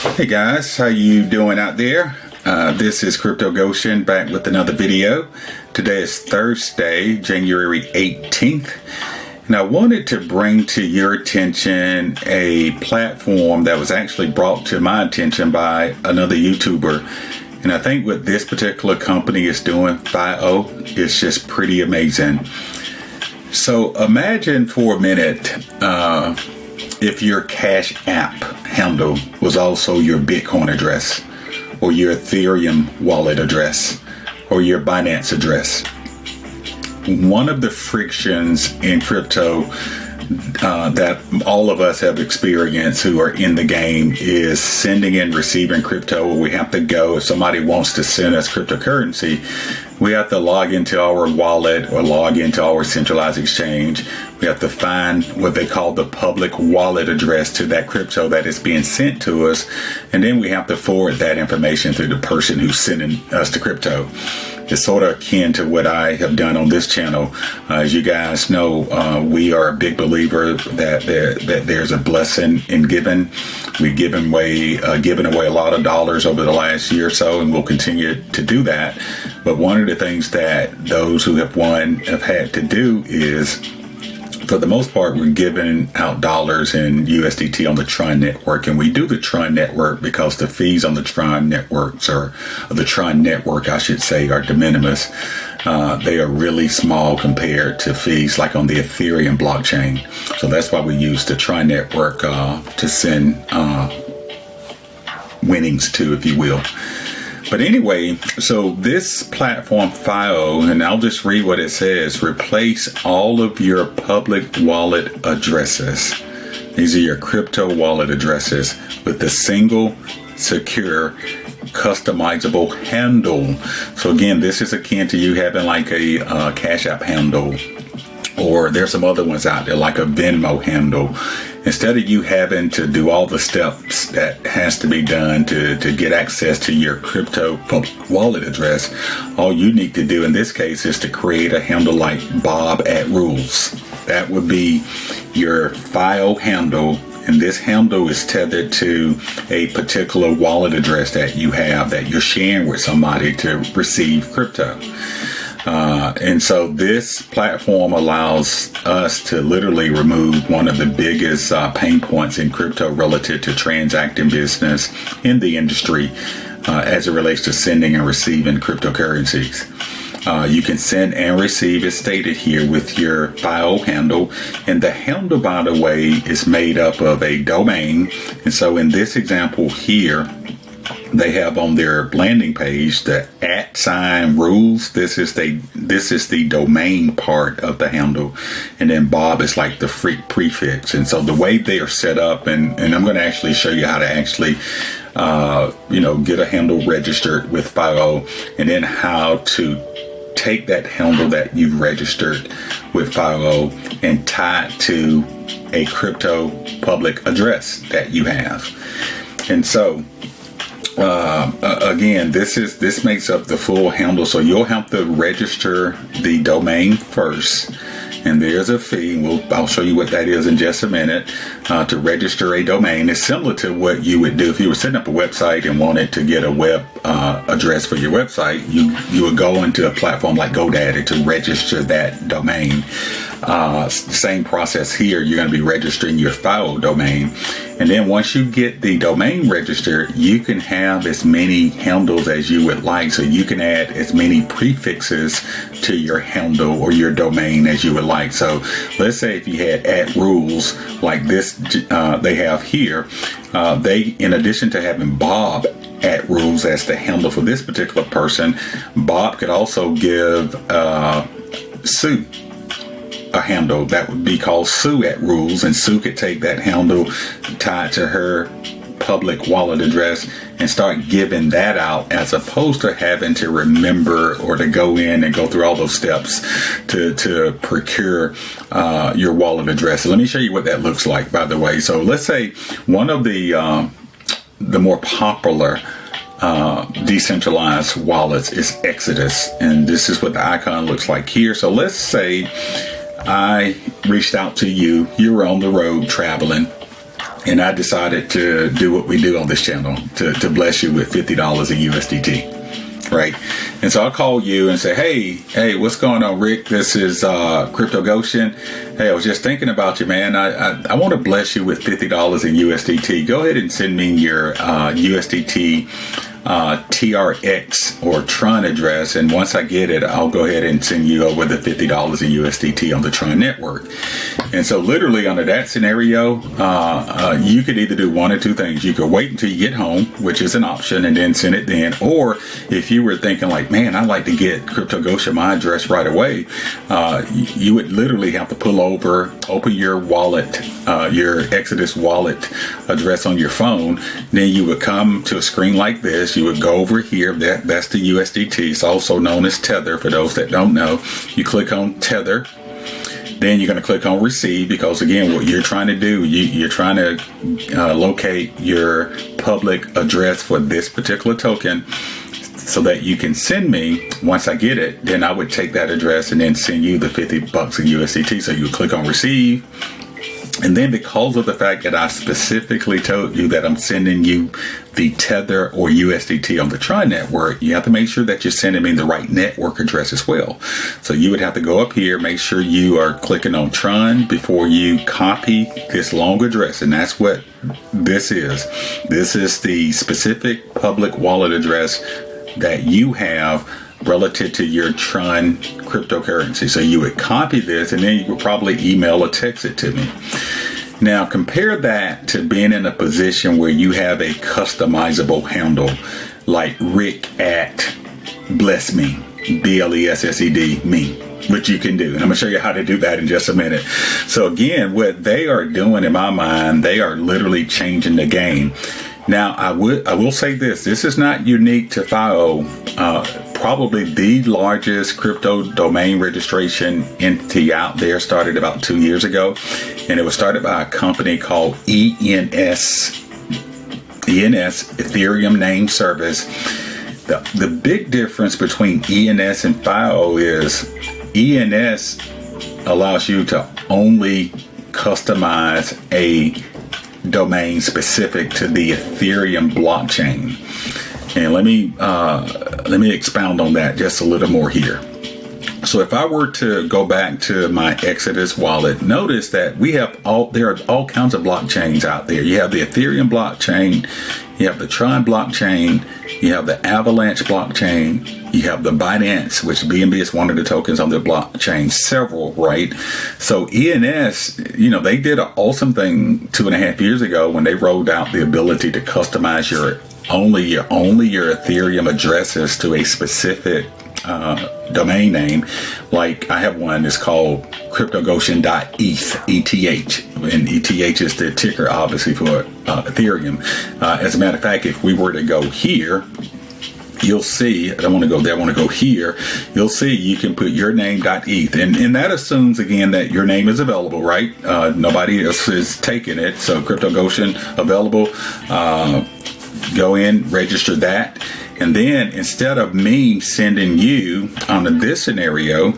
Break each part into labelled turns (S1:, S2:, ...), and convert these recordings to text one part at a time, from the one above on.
S1: Hey guys, how you doing out there? This is Crypto Goshen back with another video. Today is Thursday, January 18th, and I wanted to bring to your attention a platform that was actually brought to my attention by another YouTuber. And I think what this particular company is doing, FIO, is just pretty amazing. So imagine for a minute if your Cash App handle was also your Bitcoin address, or your Ethereum wallet address, or your Binance address. One of the frictions in crypto that all of us have experienced who are in the game is sending and receiving crypto. Where we have to go, if somebody wants to send us cryptocurrency, we have to log into our wallet or log into our centralized exchange. We have to find what they call the public wallet address to that crypto that is being sent to us. And then we have to forward that information to the person who's sending us the crypto. It's sort of akin to what I have done on this channel. As you guys know, we are a big believer that there's a blessing in giving. We've given away a lot of dollars over the last year or so, and we'll continue to do that. But one of the things that those who have won have had to do is, for the most part, we're giving out dollars in USDT on the Tron network. And we do the Tron network because the fees on the Tron networks, or the Tron network, I should say, are de minimis. They are really small compared to fees like on the Ethereum blockchain. So that's why we use the Tron network to send winnings to, if you will. But anyway, so this platform FIO, and I'll just read what it says: replace all of your public wallet addresses. These are your crypto wallet addresses with a single, secure, customizable handle. So again, this is akin to you having like a Cash App handle, or there's some other ones out there like a Venmo handle. Instead of you having to do all the steps that has to be done to get access to your crypto wallet address, all you need to do in this case is to create a handle like Bob@Rules. That would be your FIO handle, and this handle is tethered to a particular wallet address that you have that you're sharing with somebody to receive crypto. And so this platform allows us to literally remove one of the biggest pain points in crypto relative to transacting business in the industry as it relates to sending and receiving cryptocurrencies. You can send and receive, as stated here, with your FIO handle. And the handle, by the way, is made up of a domain. And so in this example here, they have on their landing page the @rules. This is the domain part of the handle, and then Bob is like the prefix. And so the way they are set up, and I'm going to actually show you how to actually get a handle registered with FIO, and then how to take that handle that you've registered with FIO and tie it to a crypto public address that you have. And so again, this makes up the full handle. So you'll have to register the domain first, and there's a fee. I'll show you what that is in just a minute. To register a domain is similar to what you would do if you were setting up a website and wanted to get a web address for your website. You would go into a platform like GoDaddy to register that domain. Same process here. You're going to be registering your FIO domain. And then once you get the domain registered, you can have as many handles as you would like. So you can add as many prefixes to your handle or your domain as you would like. So let's say if you had @rules like this they have here, they, in addition to having Bob@Rules as the handle for this particular person, Bob could also give Sue a handle that would be called Sue@Rules, and Sue could take that handle, tie it to her public wallet address, and start giving that out, as opposed to having to remember or to go in and go through all those steps to procure your wallet address. So let me show you what that looks like, by the way. So let's say one of the more popular decentralized wallets is Exodus, and this is what the icon looks like here. So let's say I reached out to you, you were on the road traveling, And I decided to do what we do on this channel, to bless you with $50 in USDT. Right. And so I'll call you and say, hey, what's going on, Rick? This is Crypto Goshen. Hey, I was just thinking about you, man. I want to bless you with $50 in USDT. Go ahead and send me your USDT TRX or Tron address, and once I get it, I'll go ahead and send you over the $50 in USDT on the Tron network. And so literally under that scenario, you could either do one or two things. You could wait until you get home, which is an option, and then send it then. Or if you were thinking like, man, I'd like to get Crypto Goshen my address right away, you would literally have to pull over, open your wallet, your Exodus wallet address on your phone. Then you would come to a screen like this. You would go over here. That's the USDT. It's also known as Tether for those that don't know. You click on Tether. Then you're going to click on Receive, because again, what you're trying to do, you're trying to locate your public address for this particular token so that you can send me. Once I get it, then I would take that address and then send you the $50 in USDT. So you click on Receive. And then because of the fact that I specifically told you that I'm sending you the Tether or USDT on the Tron network, you have to make sure that you're sending me the right network address as well. So you would have to go up here, make sure you are clicking on Tron before you copy this long address. And that's what this is. This is the specific public wallet address that you have relative to your Tron cryptocurrency. So you would copy this, and then you would probably email or text it to me. Now compare that to being in a position where you have a customizable handle like Rick at Bless Me, BLESSED me, which you can do. And I'm gonna show you how to do that in just a minute. So again, what they are doing in my mind, they are literally changing the game. Now, I will say this is not unique to FIO. Probably the largest crypto domain registration entity out there started about 2 years ago. And it was started by a company called ENS, Ethereum Name Service. The big difference between ENS and FIO is ENS allows you to only customize a domain specific to the Ethereum blockchain. And let me expound on that just a little more here. So if I were to go back to my Exodus wallet, notice that there are all kinds of blockchains out there. You have the Ethereum blockchain, you have the Tron blockchain, you have the Avalanche blockchain, you have the Binance, which BNB is one of the tokens on the blockchain, several, right? So ENS, they did an awesome thing 2.5 years ago when they rolled out the ability to customize your Ethereum addresses to a specific domain name. Like I have one, it's called cryptogoshen.eth, ETH, and ETH is the ticker obviously for Ethereum. As a matter of fact, if we were to go here, you'll see, I don't want to go there, I want to go here. You'll see you can put your name.eth. And that assumes, again, that your name is available, right? Nobody else is taking it. So Crypto Goshen available. Go in, register that. And then instead of me sending you on this scenario,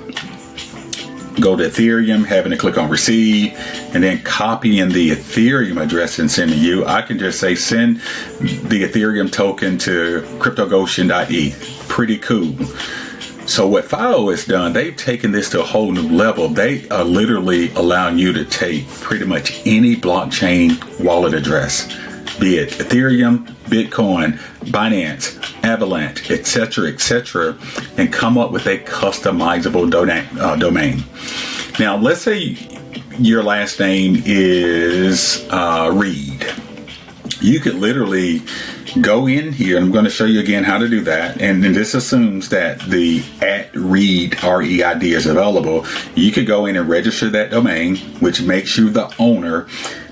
S1: go to Ethereum, having to click on receive, and then copying the Ethereum address and sending you, I can just say send the Ethereum token to cryptogoshen.eth. Pretty cool. So what FIO has done, they've taken this to a whole new level. They are literally allowing you to take pretty much any blockchain wallet address, be it Ethereum, Bitcoin, Binance, Avalanche, etc., and come up with a customizable domain. Now, let's say your last name is Reed. You could literally go in here, and I'm going to show you again how to do that. And this assumes that the @Reed, REID, is available. You could go in and register that domain, which makes you the owner.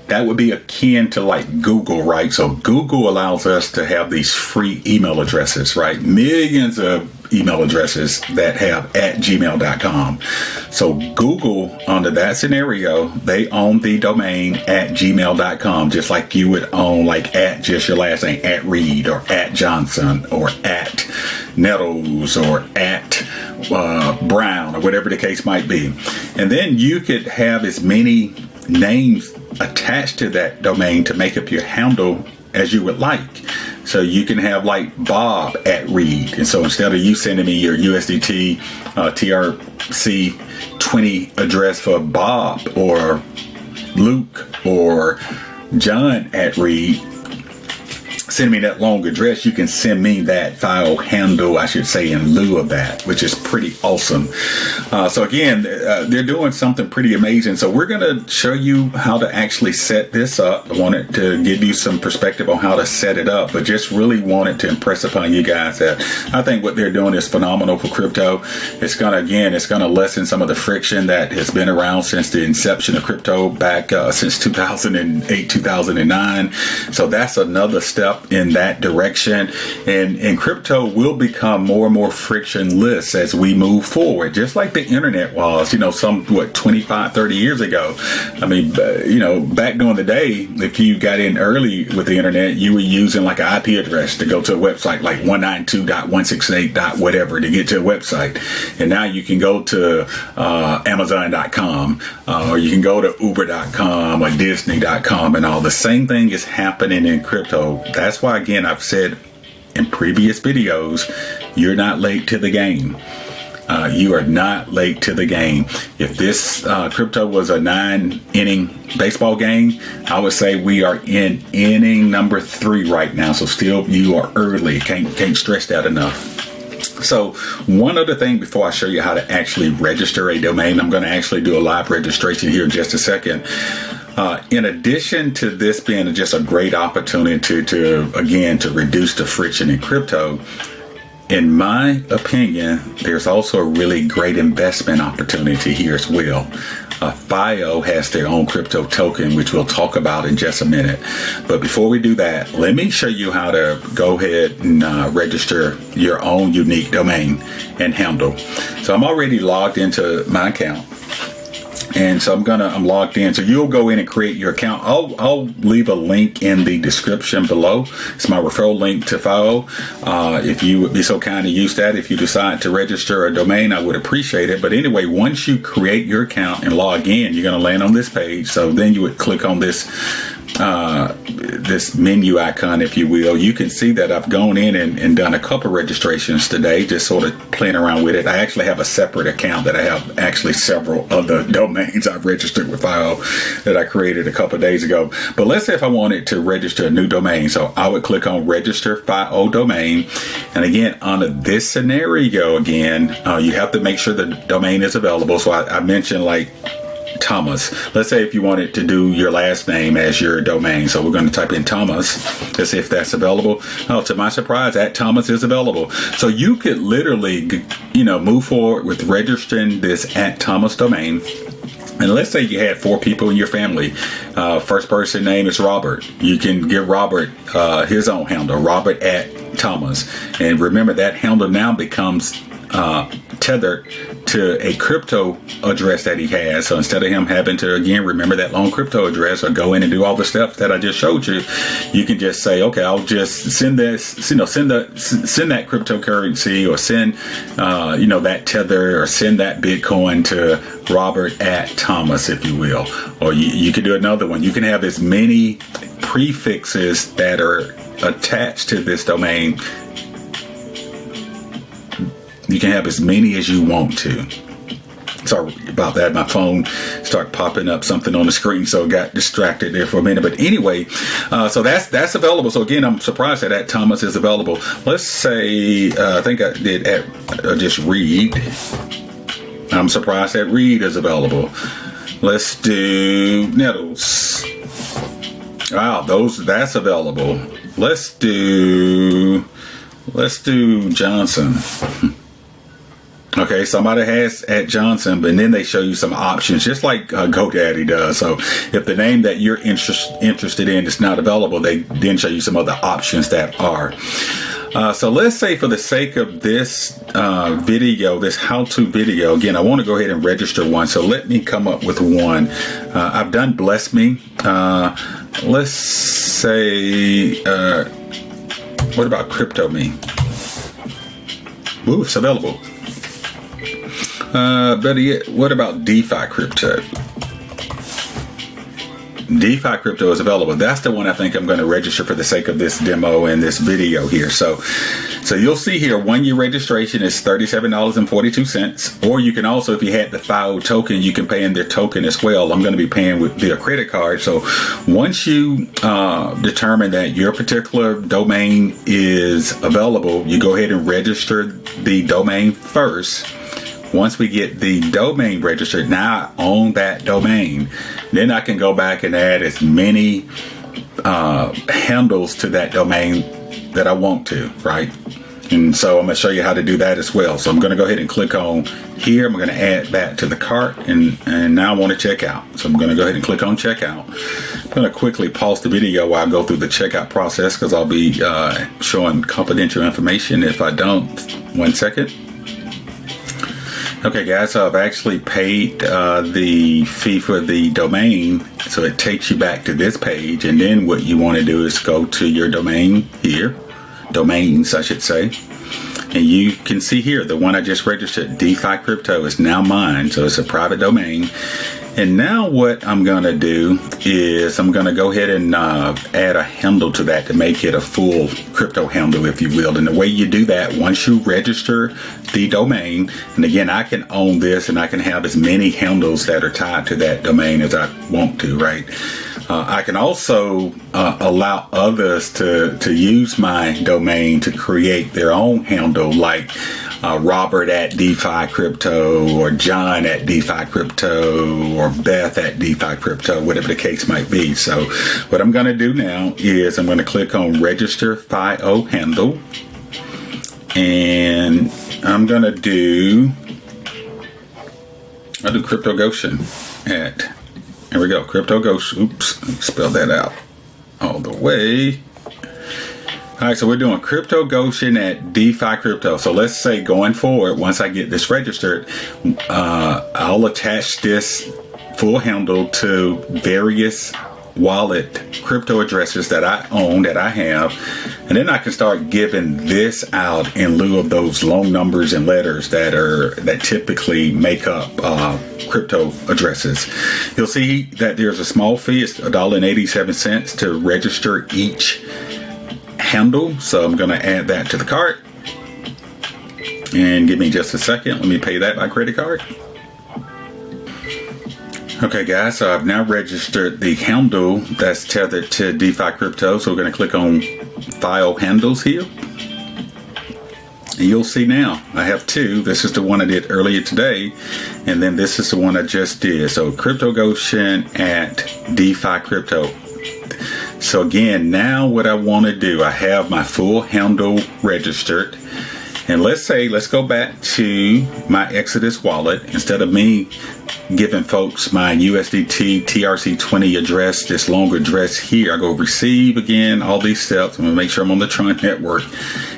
S1: That would be akin to like Google, right? So Google allows us to have these free email addresses, right? Millions of email addresses that have @gmail.com. So Google, under that scenario, they own the domain @gmail.com, just like you would own like just your last name, @Reed or @Johnson or @Nettles or @Brown or whatever the case might be. And then you could have as many names attached to that domain to make up your handle as you would like. So you can have like Bob at Reed. And so instead of you sending me your USDT TRC20 address for Bob or Luke or John at Reed, send me that long address, you can send me that FIO handle, I should say, in lieu of that, which is pretty awesome. So again, they're doing something pretty amazing. So we're going to show you how to actually set this up. I wanted to give you some perspective on how to set it up, but just really wanted to impress upon you guys that I think what they're doing is phenomenal for crypto. It's going to lessen some of the friction that has been around since the inception of crypto back since 2008, 2009. So that's another step in that direction, and crypto will become more and more frictionless as we move forward, just like the internet was, some 25, 30 years ago. I mean, back during the day, if you got in early with the internet, you were using like an IP address to go to a website like 192.168. whatever to get to a website. And now you can go to Amazon.com or you can go to Uber.com or Disney.com and all. The same thing is happening in crypto. That's why, again, I've said in previous videos, you're not late to the game. You are not late to the game. If this crypto was a 9-inning baseball game, I would say we are in inning number 3 right now. So still, you are early. Can't stress that enough. So one other thing before I show you how to actually register a domain, I'm going to actually do a live registration here in just a second. In addition to this being just a great opportunity to reduce the friction in crypto, in my opinion, there's also a really great investment opportunity here as well. FIO has their own crypto token, which we'll talk about in just a minute. But before we do that, let me show you how to go ahead and register your own unique domain and handle. So I'm already logged into my account. And so I'm logged in. So you'll go in and create your account. I'll leave a link in the description below. It's my referral link to FIO. If you would be so kind to use that, if you decide to register a domain, I would appreciate it. But anyway, once you create your account and log in, you're going to land on this page. So then you would click on this menu icon, if you will. You can see that I've gone in and done a couple registrations today, just sort of playing around with it. I actually have a separate account that I have actually several other domains I've registered with FIO that I created a couple days ago. But let's say if I wanted to register a new domain, so I would click on register FIO domain. And again, under this scenario, again, you have to make sure the domain is available. So I mentioned like Thomas. Let's say if you wanted to do your last name as your domain. So we're going to type in Thomas to see if that's available. Oh, to my surprise, @Thomas is available. So you could literally, move forward with registering this @Thomas domain. And let's say you had 4 people in your family. First person name is Robert. You can give Robert his own handle, Robert @Thomas. And remember, that handle now becomes tethered to a crypto address that he has. So instead of him having to, again, remember that long crypto address or go in and do all the steps that I just showed you, you can just say, okay, I'll just send this, send that cryptocurrency or send, that tether or send that Bitcoin to Robert @Thomas, if you will. Or you could do another one. You can have as many prefixes that are attached to this domain. You can have as many as you want to. Sorry about that. My phone started popping up something on the screen, so I got distracted there for a minute. But anyway, so that's available. So again, I'm surprised that @Thomas is available. Let's say, I think I did just Reed. I'm surprised that Reed is available. Let's do Nettles. Wow, that's available. Let's do Johnson. Okay, somebody has @Johnson, but then they show you some options, just like GoDaddy does. So if the name that you're interested in is not available, they then show you some other options that are. So let's say for the sake of this video, this how-to video, again, I want to go ahead and register one. So let me come up with one. I've done Bless Me. Let's say, what about Crypto Me? Ooh, it's available. Better yet, what about DeFi Crypto? DeFi crypto is available. That's the one I think I'm going to register for the sake of this demo and this video here. So you'll see here, 1 year registration is $37.42. Or you can also, if you had the FIO token, you can pay in their token as well. I'm going to be paying with via credit card. So once you determine that your particular domain is available, you go ahead and register the domain first. Once we get the domain registered, now I own that domain. Then I can go back and add as many handles to that domain that I want to, right? And so I'm going to show you how to do that as well. So I'm going to go ahead and click on here. I'm going to add that to the cart, and now I want to check out. So I'm going to go ahead and click on checkout. I'm going to quickly pause the video while I go through the checkout process, because I'll be showing confidential information if I don't. 1 second. Okay, guys, so I've actually paid the fee for the domain, so it takes you back to this page, and then what you want to do is go to your domain here, domains, I should say, and you can see here, the one I just registered, DeFi Crypto, is now mine, so it's a private domain. And now what I'm going to do is I'm going to go ahead and add a handle to that to make it a full crypto handle, if you will. And the way you do that, once you register the domain, and again, I can own this and I can have as many handles that are tied to that domain as I want to, right? I can also allow others to use my domain to create their own handle, like Robert at DeFi Crypto, or John at DeFi Crypto, or Beth at DeFi Crypto, whatever the case might be. So what I'm going to do now is I'm going to click on Register FIO Handle, and I'm going to do Crypto Goshen at, here we go, Crypto Goshen. Oops, spell that out all the way. All right, so we're doing Crypto Goshen at DeFi Crypto. So let's say going forward, once I get this registered, I'll attach this full handle to various wallet crypto addresses that I own, that I have, and then I can start giving this out in lieu of those long numbers and letters that typically make up crypto addresses. You'll see that there's a small fee. It's $1.87 to register each handle, so I'm going to add that to the cart, and give me just a second. Let me pay that by credit card. Okay, guys, so I've now registered the handle that's tethered to DeFi Crypto. So we're going to click on FIO Handles here, and you'll see now I have two. This is the one I did earlier today, and then this is the one I just did. So Crypto Goshen at DeFi Crypto. So again, now what I want to do, I have my full handle registered. And let's go back to my Exodus wallet. Instead of me giving folks my USDT TRC20 address, this long address here, I go receive again, all these steps. I'm going to make sure I'm on the Tron network.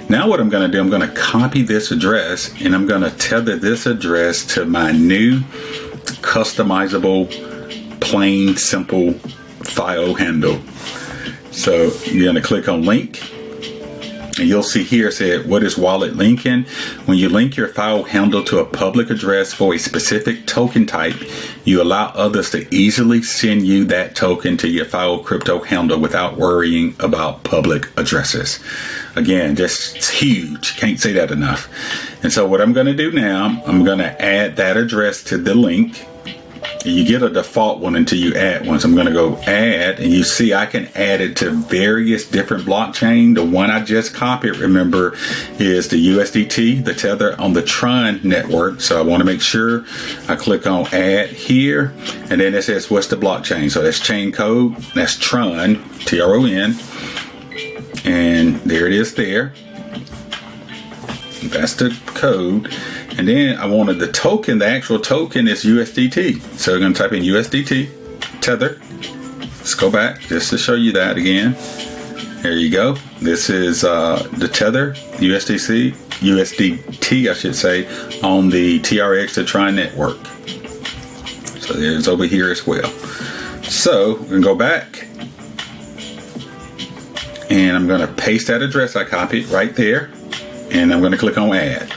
S1: Now what I'm going to do, I'm going to copy this address, and I'm going to tether this address to my new customizable, plain, simple FIO handle. So you're going to click on link, and you'll see here it said, what is wallet linking? When you link your FIO handle to a public address for a specific token type, you allow others to easily send you that token to your FIO crypto handle without worrying about public addresses. Again, just huge. Can't say that enough. And so what I'm going to do now, I'm going to add that address to the link. You get a default one until you add one. So I'm going to go add, and you see I can add it to various different blockchain. The one I just copied, remember, is the USDT, the tether on the Tron network. So I want to make sure I click on add here, and then it says what's the blockchain. So that's chain code, that's Tron, TRON, and there it is there. That's the code. And then I wanted the token, the actual token is USDT. So we're going to type in USDT, tether. Let's go back just to show you that again. There you go. This is the tether, USDT, I should say, on the TRX, the Tron network. So there's over here as well. So we're going to go back, and I'm going to paste that address I copied right there, and I'm going to click on add.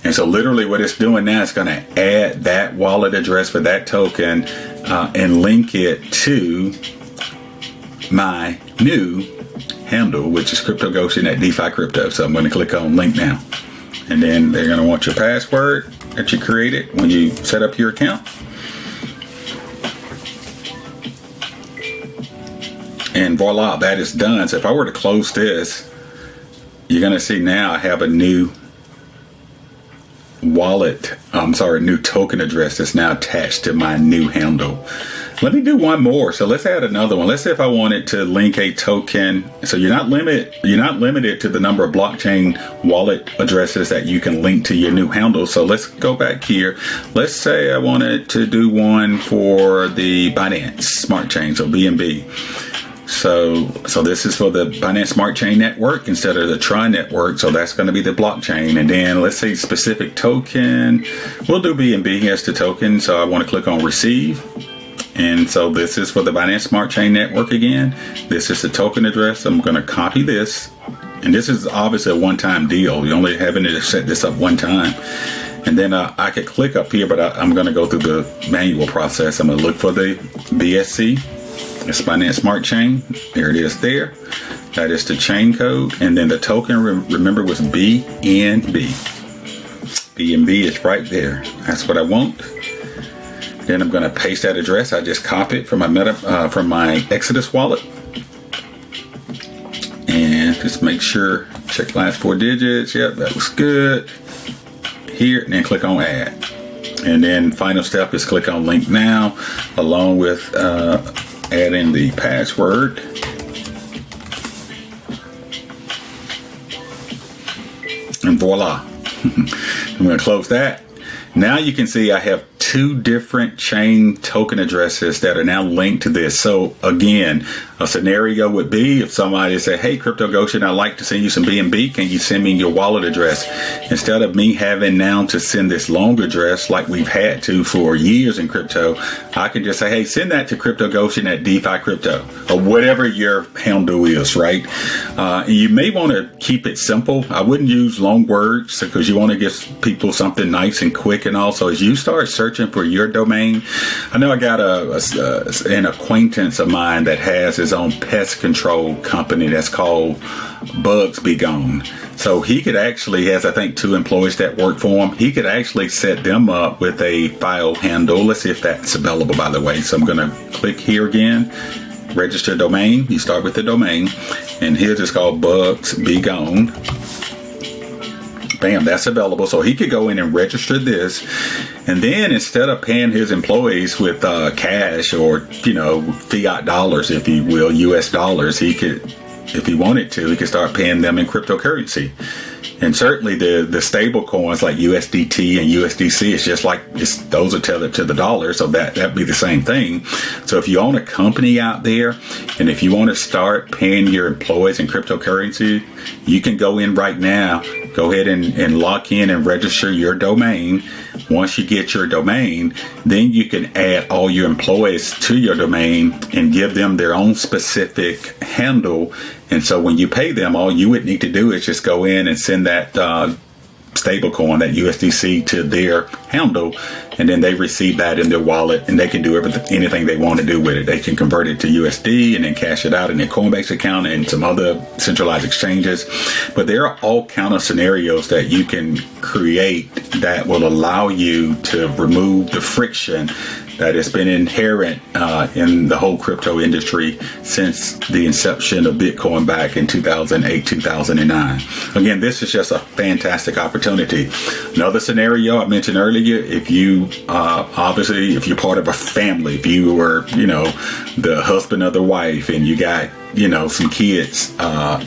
S1: And so literally what it's doing now is going to add that wallet address for that token and link it to my new handle, which is Crypto Goshen at DeFi Crypto. So I'm going to click on link now. And then they're going to want your password that you created when you set up your account. And voila, that is done. So if I were to close this, you're going to see now I have a new new token address that's now attached to my new handle. Let me do one more. So let's add another one. Let's say if I wanted to link a token. So you're not limited to the number of blockchain wallet addresses that you can link to your new handle. So let's go back here. Let's say I wanted to do one for the Binance Smart Chain, so BNB. So this is for the Binance Smart Chain network instead of the Tron network. So that's going to be the blockchain. And then let's say specific token. We'll do BNB as the token. So I want to click on receive. And so this is for the Binance Smart Chain network again. This is the token address. I'm going to copy this. And this is obviously a one-time deal. You're only having to set this up one time. And then I could click up here, but I'm going to go through the manual process. I'm going to look for the BSC. It's Binance Smart Chain. There it is there. That is the chain code. And then the token, remember, was BNB. BNB is right there. That's what I want. Then I'm going to paste that address. I just copied from my Exodus wallet. And just make sure, check last 4 digits. Yep, that was good. Here, and then click on add. And then final step is click on link now, along with add in the password. And voila. I'm going to close that. Now you can see I have 2 different chain token addresses that are now linked to this. So again, a scenario would be if somebody said, hey, Crypto Goshen, I'd like to send you some BNB. Can you send me your wallet address? Instead of me having now to send this long address like we've had to for years in crypto, I can just say, hey, send that to Crypto Goshen at DeFi Crypto or whatever your handle is, right? You may want to keep it simple. I wouldn't use long words because you want to give people something nice and quick. And also, as you start searching for your domain, I know I got an acquaintance of mine that has his own pest control company that's called Bugs Be Gone. So he could actually, has I think 2 employees that work for him, he could actually set them up with a FIO handle. Let's see if that's available, by the way. So I'm going to click here again, register domain. You start with the domain, and here's it's called Bugs Be Gone. Bam, that's available. So he could go in and register this. And then instead of paying his employees with cash or, fiat dollars, if you will, US dollars, he could, if he wanted to, he could start paying them in cryptocurrency. And certainly the stable coins like USDT and USDC, it's just like those are tethered to the dollar. So that'd be the same thing. So if you own a company out there and if you want to start paying your employees in cryptocurrency, you can go in right now, go ahead and lock in and register your domain. Once you get your domain, then you can add all your employees to your domain and give them their own specific handle. And so when you pay them, all you would need to do is just go in and send that stablecoin, that USDC, to their handle, and then they receive that in their wallet, and they can do anything they want to do with it. They can convert it to USD and then cash it out in their Coinbase account and some other centralized exchanges. But there are all kind of scenarios that you can create that will allow you to remove the friction that has been inherent in the whole crypto industry since the inception of Bitcoin back in 2008, 2009. Again, this is just a fantastic opportunity. Another scenario I mentioned earlier, if you obviously, if you're part of a family, if you were, the husband of the wife and you got, some kids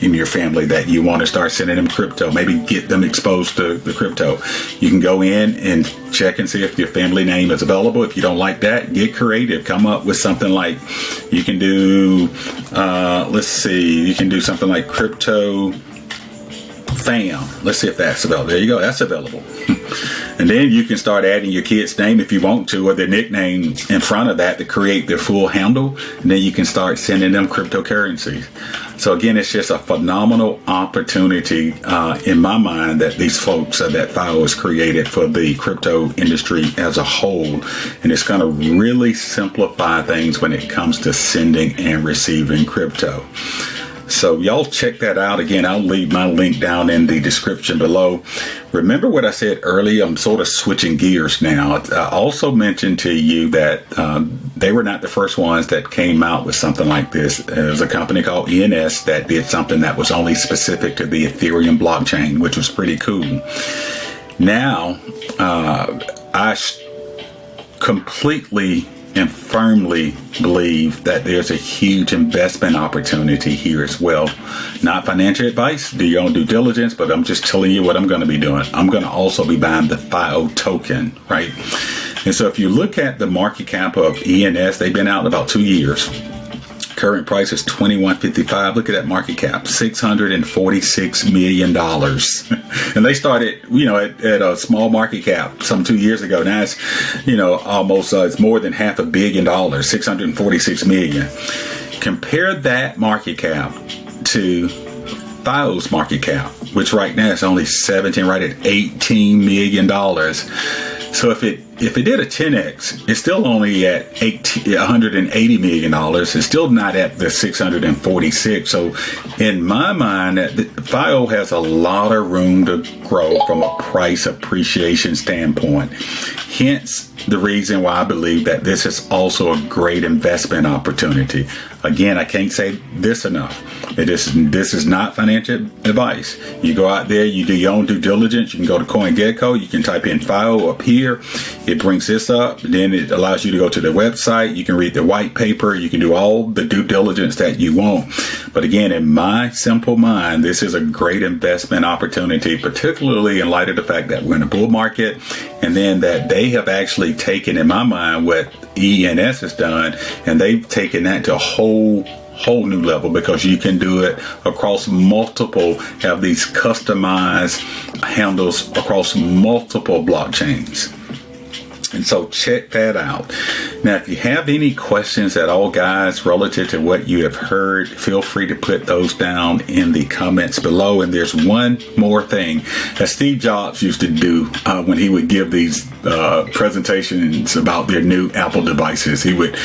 S1: in your family that you want to start sending them crypto, maybe get them exposed to the crypto. You can go in and check and see if your family name is available. If you don't like that, get creative. Come up with something like, you can do, you can do something like Crypto Fam. Let's see if that's available. There you go. That's available. And then you can start adding your kid's name if you want to, or their nickname in front of that to create their full handle. And then you can start sending them cryptocurrencies. So again, it's just a phenomenal opportunity in my mind that these folks that FIO has created for the crypto industry as a whole. And it's going to really simplify things when it comes to sending and receiving crypto. So y'all check that out. Again, I'll leave my link down in the description below. Remember what I said earlier? I'm sort of switching gears now. I also mentioned to you that they were not the first ones that came out with something like this. There was a company called ENS that did something that was only specific to the Ethereum blockchain, which was pretty cool. Now, I completely and firmly believe that there's a huge investment opportunity here as well. Not financial advice, do your own due diligence, but I'm just telling you what I'm going to be doing. I'm going to also be buying the FIO token, right? And so if you look at the market cap of ENS, they've been out about 2 years. Current price is $21.55. Look at that market cap, $646 million. And they started, at a small market cap some 2 years ago. Now it's, almost, it's more than $500 million, $646 million. Compare that market cap to FIO's market cap, which right now is only right at $18 million. So if it did a 10x, it's still only at $180 million. It's still not at the 646. So in my mind, FIO has a lot of room to grow from a price appreciation standpoint. Hence the reason why I believe that this is also a great investment opportunity. Again, I can't say this enough. This is not financial advice. You go out there, you do your own due diligence. You can go to CoinGecko. You can type in FIO up here. It brings this up. Then it allows you to go to the website. You can read the white paper. You can do all the due diligence that you want. But again, in my simple mind, this is a great investment opportunity, particularly in light of the fact that we're in a bull market, and then that they have actually taken, in my mind, what ENS has done, and they've taken that to a whole new level, because you can do it across multiple, have these customized handles across multiple blockchains. And so check that out. Now, if you have any questions at all, guys, relative to what you have heard, feel free to put those down in the comments below. And there's one more thing that Steve Jobs used to do when he would give these presentations about their new Apple devices. He would,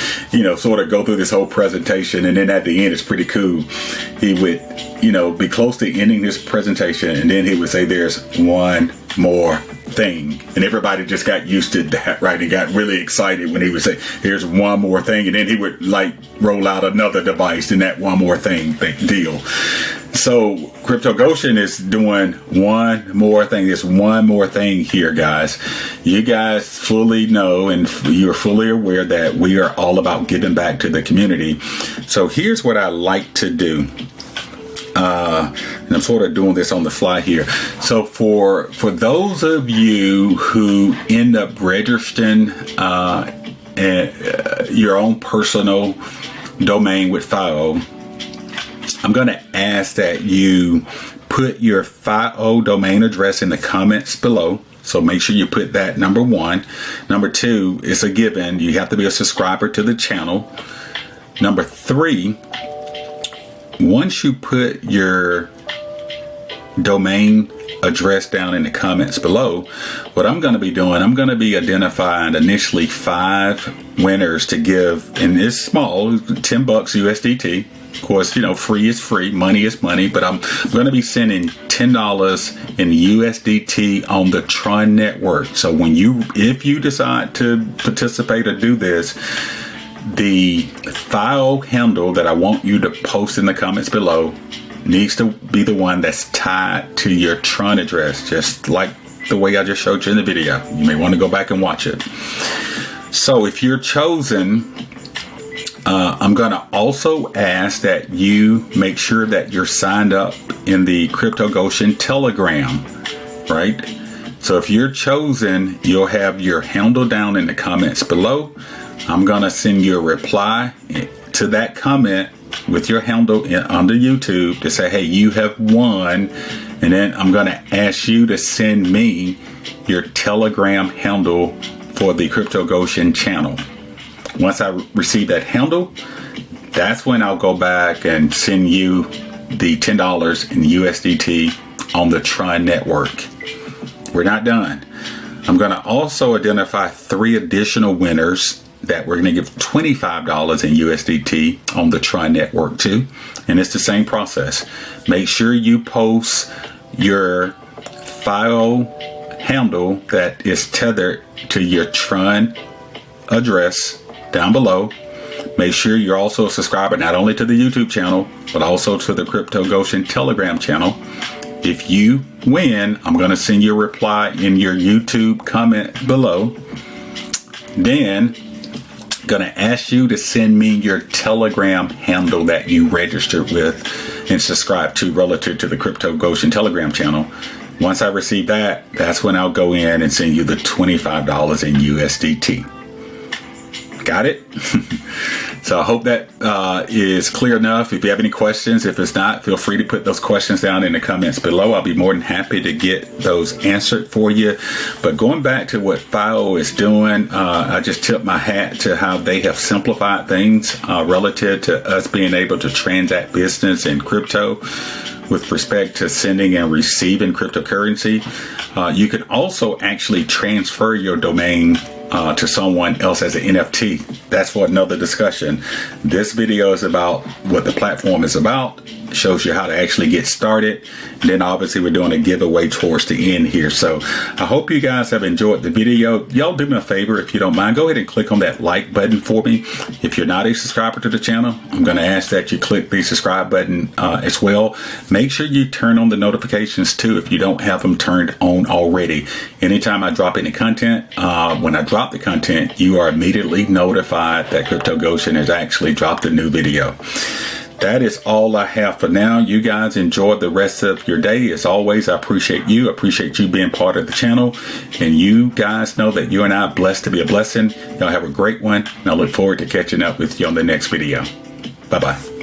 S1: sort of go through this whole presentation, and then at the end, it's pretty cool. He would, be close to ending his presentation, and then he would say, "There's one more thing," and everybody just got used to that, right? He got really excited when he would say, "Here's one more thing," and then he would roll out another device in that one more thing deal. So Crypto Goshen is doing one more thing. There's one more thing here, guys. You guys fully know, and you're fully aware that we are all about giving back to the community. So here's what I like to do. And I'm sort of doing this on the fly here. So for those of you who end up registering your own personal domain with FIO, I'm going to ask that you put your FIO domain address in the comments below. So make sure you put that, number one. Number two, it's a given. You have to be a subscriber to the channel. Number three, once you put your domain address down in the comments below, what I'm going to be doing, I'm going to be identifying initially 5 winners to give, and it's small, $10 USDT. Of course, free is free, money is money, but I'm going to be sending $10 in USDT on the Tron network. So if you decide to participate or do this, the FIO handle that I want you to post in the comments below needs to be the one that's tied to your Tron address, just like the way I just showed you in the video. You may want to go back and watch it. So if you're chosen, I'm going to also ask that you make sure that you're signed up in the Crypto Goshen Telegram, right? So if you're chosen, you'll have your handle down in the comments below. I'm going to send you a reply to that comment with your handle under YouTube to say, hey, you have won. And then I'm going to ask you to send me your Telegram handle for the Crypto Goshen channel. Once I receive that handle, that's when I'll go back and send you the $10 in USDT on the Tron network. We're not done. I'm going to also identify 3 additional winners that we're going to give $25 in USDT on the Tron network too. And it's the same process. Make sure you post your FIO handle that is tethered to your Tron address down below. Make sure you're also a subscriber not only to the YouTube channel, but also to the Crypto Goshen Telegram channel. If you win, I'm going to send you a reply in your YouTube comment below. Then, going to ask you to send me your Telegram handle that you registered with and subscribe to relative to the Crypto Goshen Telegram channel. Once I receive that, that's when I'll go in and send you the $25 in USDT. Got it? So I hope that is clear enough. If you have any questions, if it's not, feel free to put those questions down in the comments below. I'll be more than happy to get those answered for you. But going back to what FIO is doing, I just tip my hat to how they have simplified things relative to us being able to transact business in crypto with respect to sending and receiving cryptocurrency. You can also actually transfer your domain to someone else as an NFT. That's for another discussion. This video is about what the platform is about. It shows you how to actually get started. And then obviously we're doing a giveaway towards the end here. So I hope you guys have enjoyed the video. Y'all do me a favor, if you don't mind, go ahead and click on that like button for me. If you're not a subscriber to the channel, I'm going to ask that you click the subscribe button as well. Make sure you turn on the notifications too if you don't have them turned on already. Anytime I drop any content, when I drop the content, you are immediately notified that Crypto Goshen has actually dropped a new video. That is all I have for now. You guys enjoy the rest of your day. As always, I appreciate you. I appreciate you being part of the channel. And you guys know that you and I are blessed to be a blessing. Y'all have a great one. And I look forward to catching up with you on the next video. Bye-bye.